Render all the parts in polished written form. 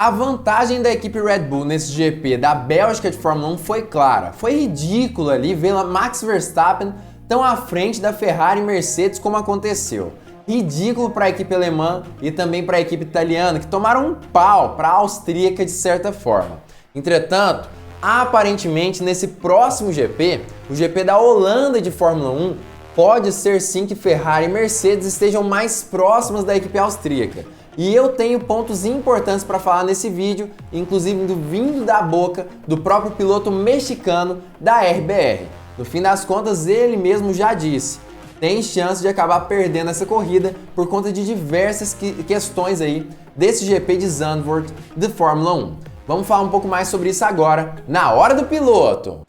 A vantagem da equipe Red Bull nesse GP da Bélgica de Fórmula 1 foi clara. Foi ridículo ali ver Max Verstappen tão à frente da Ferrari e Mercedes como aconteceu. Ridículo para a equipe alemã e também para a equipe italiana, que tomaram um pau para a austríaca de certa forma. Entretanto, aparentemente nesse próximo GP, o GP da Holanda de Fórmula 1, pode ser sim que Ferrari e Mercedes estejam mais próximas da equipe austríaca. E eu tenho pontos importantes para falar nesse vídeo, inclusive vindo da boca do próprio piloto mexicano da RBR. No fim das contas, ele mesmo já disse, tem chance de acabar perdendo essa corrida por conta de diversas questões aí desse GP de Zandvoort de Fórmula 1. Vamos falar um pouco mais sobre isso agora, na Hora do Piloto.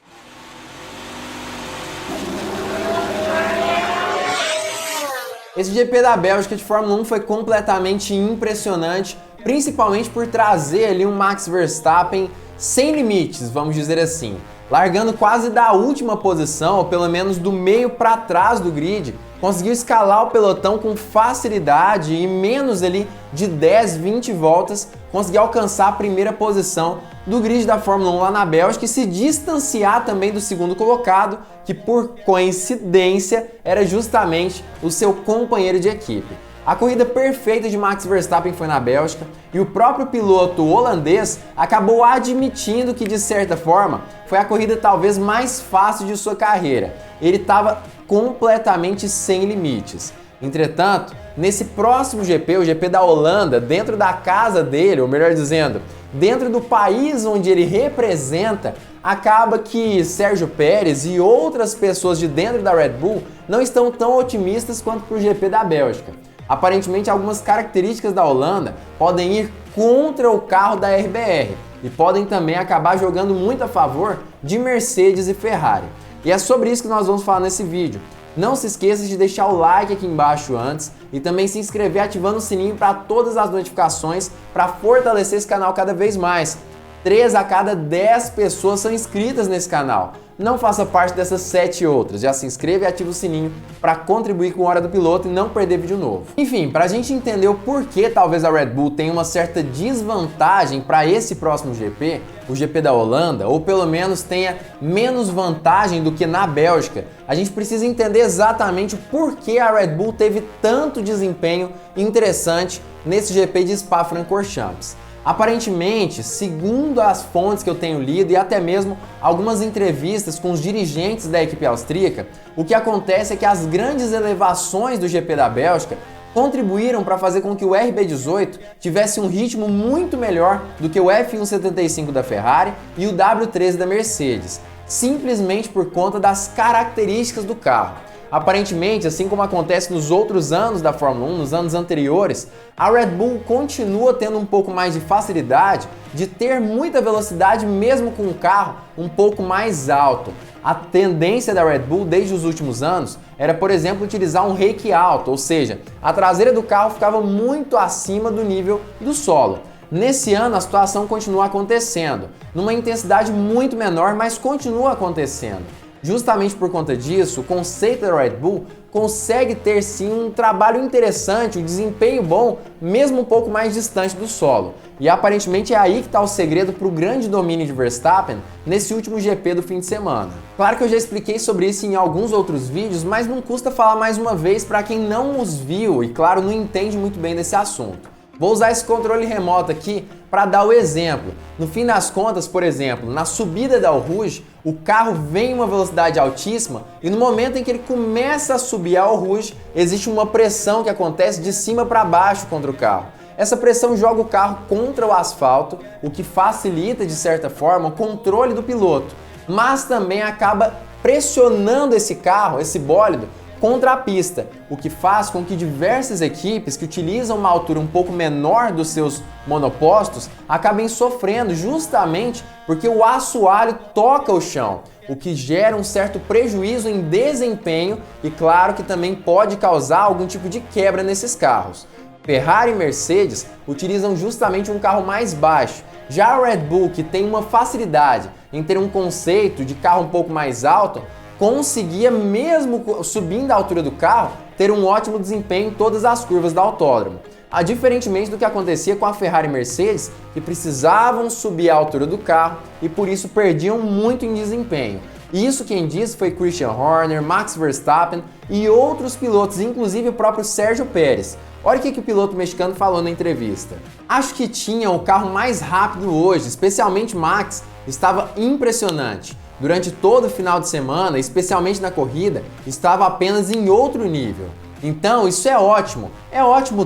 Esse GP da Bélgica de Fórmula 1 foi completamente impressionante, principalmente por trazer ali um Max Verstappen sem limites, vamos dizer assim. Largando quase da última posição, ou pelo menos do meio para trás do grid, conseguiu escalar o pelotão com facilidade e em menos ali de 10, 20 voltas, conseguiu alcançar a primeira posição do grid da Fórmula 1 lá na Bélgica e se distanciar também do segundo colocado, que por coincidência era justamente o seu companheiro de equipe. A corrida perfeita de Max Verstappen foi na Bélgica e o próprio piloto holandês acabou admitindo que, de certa forma, foi a corrida talvez mais fácil de sua carreira. Ele estava completamente sem limites. Entretanto, nesse próximo GP, o GP da Holanda, dentro da casa dele, ou melhor dizendo, dentro do país onde ele representa, acaba que Sérgio Pérez e outras pessoas de dentro da Red Bull não estão tão otimistas quanto para o GP da Bélgica. Aparentemente, algumas características da Holanda podem ir contra o carro da RBR e podem também acabar jogando muito a favor de Mercedes e Ferrari. E é sobre isso que nós vamos falar nesse vídeo. Não se esqueça de deixar o like aqui embaixo antes e também se inscrever ativando o sininho para todas as notificações para fortalecer esse canal cada vez mais. 3 a cada 10 pessoas são inscritas nesse canal. Não faça parte dessas 7 outras. Já se inscreva e ativa o sininho para contribuir com a Hora do Piloto e não perder vídeo novo. Enfim, para a gente entender o porquê talvez a Red Bull tenha uma certa desvantagem para esse próximo GP, o GP da Holanda, ou pelo menos tenha menos vantagem do que na Bélgica, a gente precisa entender exatamente o porquê a Red Bull teve tanto desempenho interessante nesse GP de Spa-Francorchamps. Aparentemente, segundo as fontes que eu tenho lido e até mesmo algumas entrevistas com os dirigentes da equipe austríaca, o que acontece é que as grandes elevações do GP da Bélgica contribuíram para fazer com que o RB18 tivesse um ritmo muito melhor do que o F175 da Ferrari e o W13 da Mercedes, simplesmente por conta das características do carro. Aparentemente, assim como acontece nos outros anos da Fórmula 1, nos anos anteriores, a Red Bull continua tendo um pouco mais de facilidade de ter muita velocidade mesmo com o carro um pouco mais alto. A tendência da Red Bull desde os últimos anos era, por exemplo, utilizar um rake alto, ou seja, a traseira do carro ficava muito acima do nível do solo. Nesse ano a situação continua acontecendo, numa intensidade muito menor, mas continua acontecendo. Justamente por conta disso, o conceito da Red Bull consegue ter sim um trabalho interessante, um desempenho bom, mesmo um pouco mais distante do solo. E aparentemente é aí que está o segredo para o grande domínio de Verstappen nesse último GP do fim de semana. Claro que eu já expliquei sobre isso em alguns outros vídeos, mas não custa falar mais uma vez para quem não os viu e, claro, não entende muito bem desse assunto. Vou usar esse controle remoto aqui para dar o exemplo. No fim das contas, por exemplo, na subida da Eau Rouge, o carro vem em uma velocidade altíssima e no momento em que ele começa a subir a Eau Rouge, existe uma pressão que acontece de cima para baixo contra o carro. Essa pressão joga o carro contra o asfalto, o que facilita, de certa forma, o controle do piloto, mas também acaba pressionando esse carro, esse bólido, contra a pista, o que faz com que diversas equipes que utilizam uma altura um pouco menor dos seus monopostos acabem sofrendo justamente porque o assoalho toca o chão, o que gera um certo prejuízo em desempenho e claro que também pode causar algum tipo de quebra nesses carros. Ferrari e Mercedes utilizam justamente um carro mais baixo. Já a Red Bull, que tem uma facilidade em ter um conceito de carro um pouco mais alto, conseguia, mesmo subindo a altura do carro, ter um ótimo desempenho em todas as curvas do autódromo. diferentemente do que acontecia com a Ferrari e Mercedes, que precisavam subir a altura do carro e por isso perdiam muito em desempenho. E isso quem disse foi Christian Horner, Max Verstappen e outros pilotos, inclusive o próprio Sérgio Pérez. Olha o que o piloto mexicano falou na entrevista. Acho que tinha o carro mais rápido hoje, especialmente Max, estava impressionante. Durante todo o final de semana, especialmente na corrida, estava apenas em outro nível. Então isso é ótimo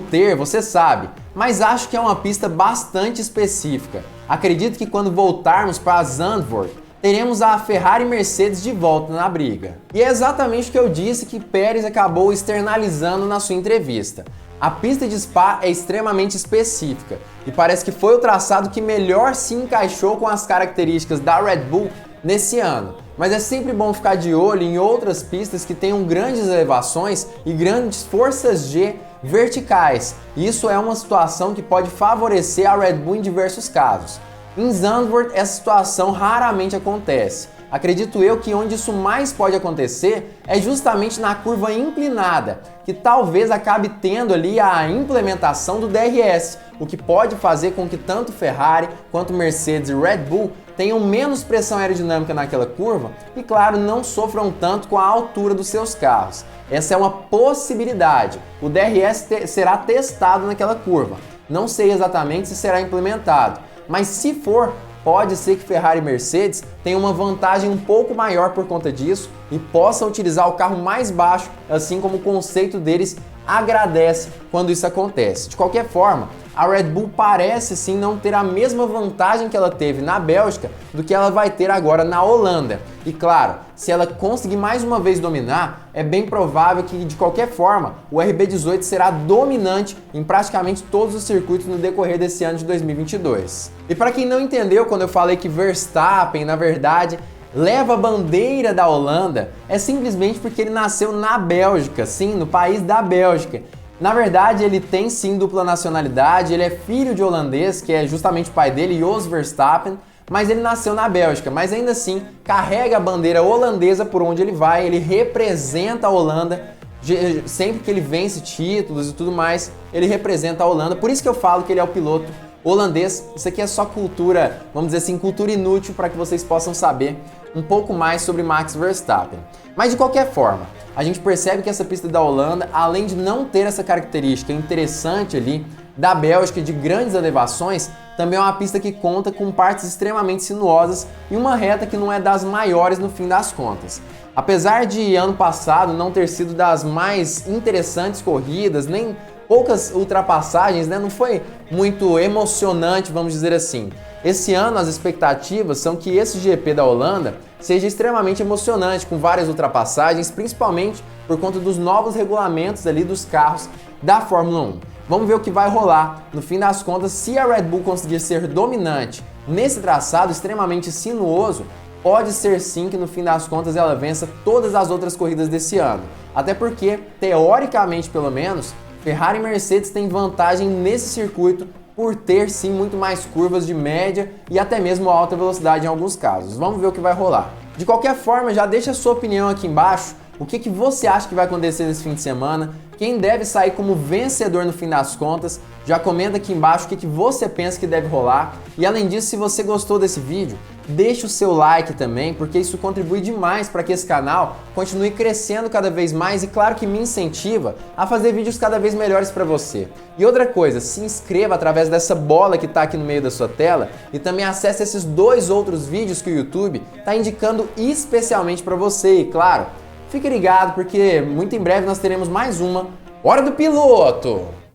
ter, você sabe, mas acho que é uma pista bastante específica. Acredito que quando voltarmos para Zandvoort, teremos a Ferrari e Mercedes de volta na briga. E é exatamente o que eu disse que Pérez acabou externalizando na sua entrevista. A pista de Spa é extremamente específica e parece que foi o traçado que melhor se encaixou com as características da Red Bull nesse ano. Mas é sempre bom ficar de olho em outras pistas que tenham grandes elevações e grandes forças G verticais. Isso é uma situação que pode favorecer a Red Bull em diversos casos. Em Zandvoort, essa situação raramente acontece. Acredito eu que onde isso mais pode acontecer é justamente na curva inclinada, que talvez acabe tendo ali a implementação do DRS, o que pode fazer com que tanto Ferrari quanto Mercedes e Red Bull tenham menos pressão aerodinâmica naquela curva e, claro, não sofram tanto com a altura dos seus carros. Essa é uma possibilidade. O DRS será testado naquela curva. Não sei exatamente se será implementado, mas se for, pode ser que Ferrari e Mercedes tenham uma vantagem um pouco maior por conta disso e possam utilizar o carro mais baixo, assim como o conceito deles agradece quando isso acontece. De qualquer forma, a Red Bull parece sim não ter a mesma vantagem que ela teve na Bélgica do que ela vai ter agora na Holanda. E claro, se ela conseguir mais uma vez dominar, é bem provável que de qualquer forma o RB18 será dominante em praticamente todos os circuitos no decorrer desse ano de 2022. E para quem não entendeu quando eu falei que Verstappen, na verdade, leva a bandeira da Holanda, é simplesmente porque ele nasceu na Bélgica, sim, no país da Bélgica. Na verdade, ele tem sim dupla nacionalidade, ele é filho de holandês, que é justamente o pai dele, Jos Verstappen, mas ele nasceu na Bélgica, mas ainda assim carrega a bandeira holandesa por onde ele vai, ele representa a Holanda, sempre que ele vence títulos e tudo mais, ele representa a Holanda, por isso que eu falo que ele é o piloto holandês. Isso aqui é só cultura, vamos dizer assim, cultura inútil para que vocês possam saber um pouco mais sobre Max Verstappen. Mas de qualquer forma, a gente percebe que essa pista da Holanda, além de não ter essa característica interessante ali da Bélgica de grandes elevações, também é uma pista que conta com partes extremamente sinuosas e uma reta que não é das maiores no fim das contas. Apesar de ano passado não ter sido das mais interessantes corridas, nem poucas ultrapassagens, né? Não foi muito emocionante, vamos dizer assim. Esse ano as expectativas são que esse GP da Holanda seja extremamente emocionante, com várias ultrapassagens, principalmente por conta dos novos regulamentos ali dos carros da Fórmula 1. Vamos ver o que vai rolar. No fim das contas, se a Red Bull conseguir ser dominante nesse traçado extremamente sinuoso, pode ser sim que no fim das contas ela vença todas as outras corridas desse ano. Até porque, teoricamente pelo menos, Ferrari e Mercedes têm vantagem nesse circuito por ter sim muito mais curvas de média e até mesmo alta velocidade em alguns casos. Vamos ver o que vai rolar. De qualquer forma, já deixa a sua opinião aqui embaixo. O que você acha que vai acontecer nesse fim de semana? Quem deve sair como vencedor no fim das contas? Já comenta aqui embaixo o que você pensa que deve rolar. E além disso, se você gostou desse vídeo, deixa o seu like também, porque isso contribui demais para que esse canal continue crescendo cada vez mais e claro que me incentiva a fazer vídeos cada vez melhores para você. E outra coisa, se inscreva através dessa bola que está aqui no meio da sua tela e também acesse esses 2 outros vídeos que o YouTube está indicando especialmente para você. E claro, fique ligado porque muito em breve nós teremos mais uma Hora do Piloto!